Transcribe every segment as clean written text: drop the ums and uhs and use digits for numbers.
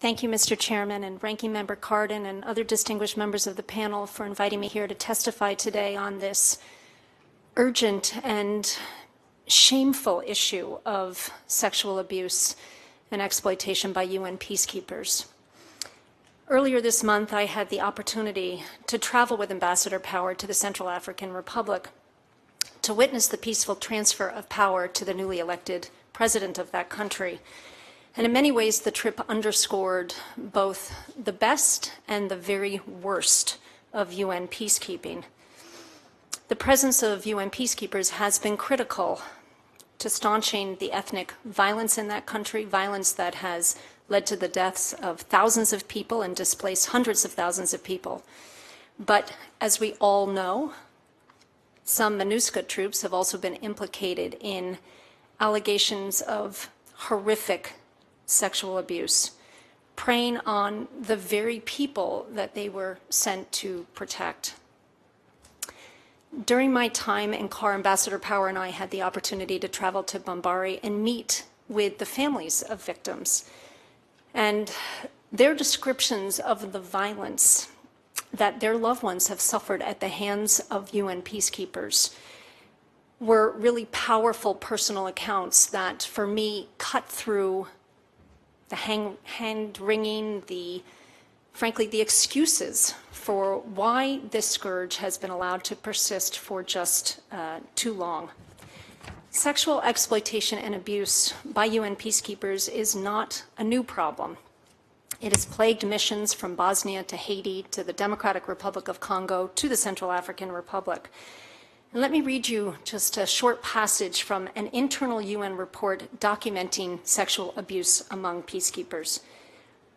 Thank you, Mr. Chairman, and Ranking Member Cardin and other distinguished members of the panel for inviting me here to testify today on this urgent and shameful issue of sexual abuse and exploitation by UN peacekeepers. Earlier this month, I had the opportunity to travel with Ambassador Power to the Central African Republic to witness the peaceful transfer of power to the newly elected president of that country. And in many ways, the trip underscored both the best and the very worst of UN peacekeeping. The presence of UN peacekeepers has been critical to staunching the ethnic violence in that country, violence that has led to the deaths of thousands of people and displaced hundreds of thousands of people. But as we all know, some MINUSCA troops have also been implicated in allegations of horrific sexual abuse, preying on the very people that they were sent to protect. During my time in CAR, Ambassador Power and I had the opportunity to travel to Bambari and meet with the families of victims. And their descriptions of the violence that their loved ones have suffered at the hands of UN peacekeepers were really powerful personal accounts that, for me, cut through the hand-wringing, frankly, the excuses for why this scourge has been allowed to persist for just too long. Sexual exploitation and abuse by UN peacekeepers is not a new problem. It has plagued missions from Bosnia to Haiti to the Democratic Republic of Congo to the Central African Republic. And let me read you just a short passage from an internal UN report documenting sexual abuse among peacekeepers.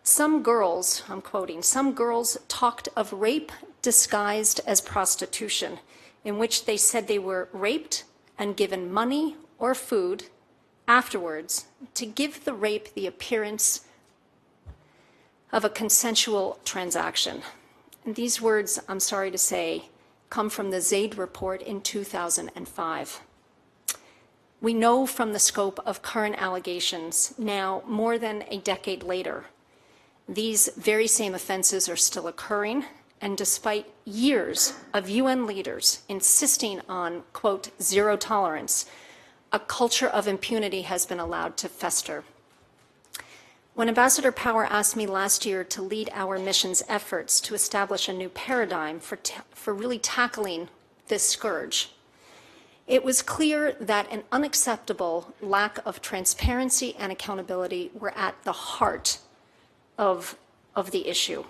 Some girls, I'm quoting, some girls talked of rape disguised as prostitution, in which they said they were raped and given money or food afterwards to give the rape the appearance of a consensual transaction. And these words, I'm sorry to say, come from the Zaid report in 2005. We know from the scope of current allegations now, more than a decade later, these very same offenses are still occurring, and despite years of UN leaders insisting on, quote, zero tolerance, a culture of impunity has been allowed to fester. When Ambassador Power asked me last year to lead our mission's efforts to establish a new paradigm for really tackling this scourge, it was clear that an unacceptable lack of transparency and accountability were at the heart of the issue.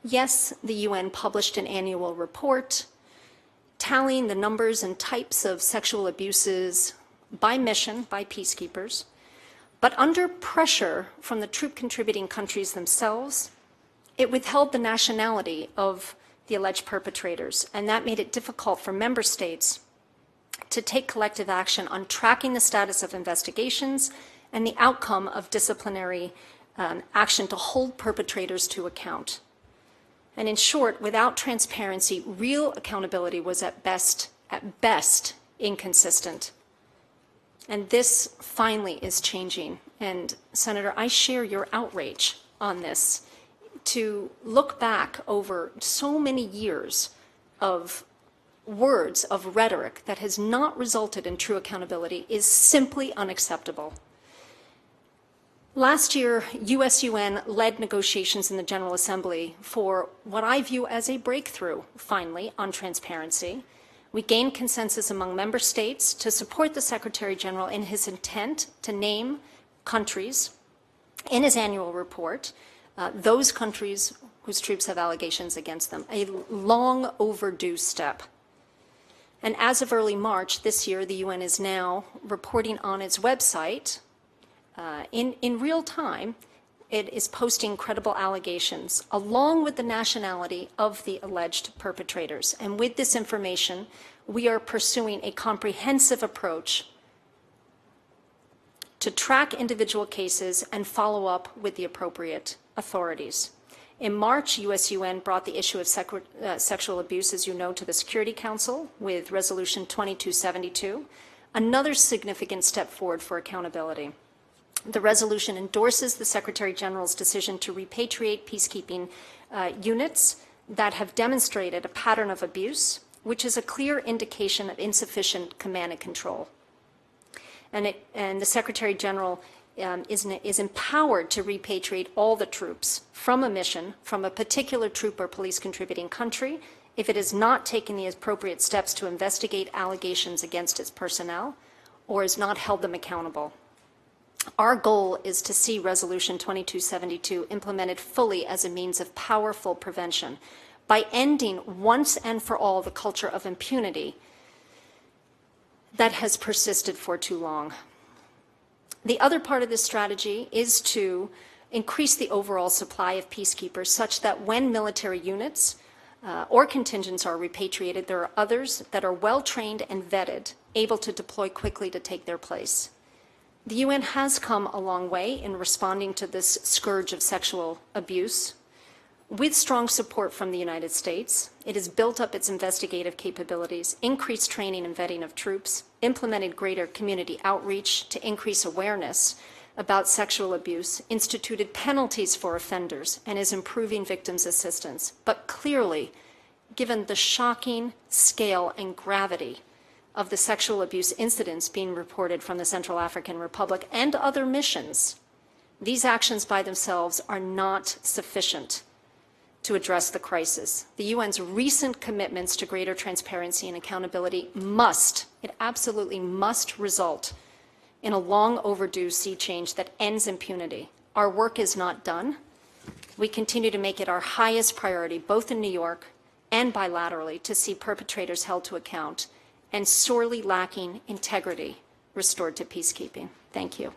Yes, the UN published an annual report tallying the numbers and types of sexual abuses by mission, by peacekeepers, but under pressure from the troop contributing countries themselves, it withheld the nationality of the alleged perpetrators, and that made it difficult for member states to take collective action on tracking the status of investigations and the outcome of disciplinary action to hold perpetrators to account. And in short, without transparency, real accountability was at best inconsistent. And this finally is changing. And Senator, I share your outrage on this. To look back over so many years of words, of rhetoric that has not resulted in true accountability is simply unacceptable. Last year, US-UN led negotiations in the General Assembly for what I view as a breakthrough, finally, on transparency. We gained consensus among member states to support the Secretary General in his intent to name countries in his annual report, those countries whose troops have allegations against them, a long overdue step. And as of early March this year, the UN is now reporting on its website in real time. It is posting credible allegations along with the nationality of the alleged perpetrators. And with this information, we are pursuing a comprehensive approach to track individual cases and follow up with the appropriate authorities. In March, US-UN brought the issue of sexual abuse, as you know, to the Security Council with Resolution 2272, another significant step forward for accountability. The resolution endorses the Secretary General's decision to repatriate peacekeeping units that have demonstrated a pattern of abuse, which is a clear indication of insufficient command and control. And the Secretary General is empowered to repatriate all the troops from a mission from a particular troop or police contributing country if it has not taken the appropriate steps to investigate allegations against its personnel or has not held them accountable. Our goal is to see Resolution 2272 implemented fully as a means of powerful prevention by ending once and for all the culture of impunity that has persisted for too long. The other part of this strategy is to increase the overall supply of peacekeepers such that when military units or contingents are repatriated, there are others that are well-trained and vetted, able to deploy quickly to take their place. The UN has come a long way in responding to this scourge of sexual abuse. With strong support from the United States, it has built up its investigative capabilities, increased training and vetting of troops, implemented greater community outreach to increase awareness about sexual abuse, instituted penalties for offenders, and is improving victims' assistance. But clearly, given the shocking scale and gravity of the sexual abuse incidents being reported from the Central African Republic and other missions, these actions by themselves are not sufficient to address the crisis. The UN's recent commitments to greater transparency and accountability it absolutely must result in a long overdue sea change that ends impunity. Our work is not done. We continue to make it our highest priority, both in New York and bilaterally, to see perpetrators held to account and sorely lacking integrity restored to peacekeeping. Thank you.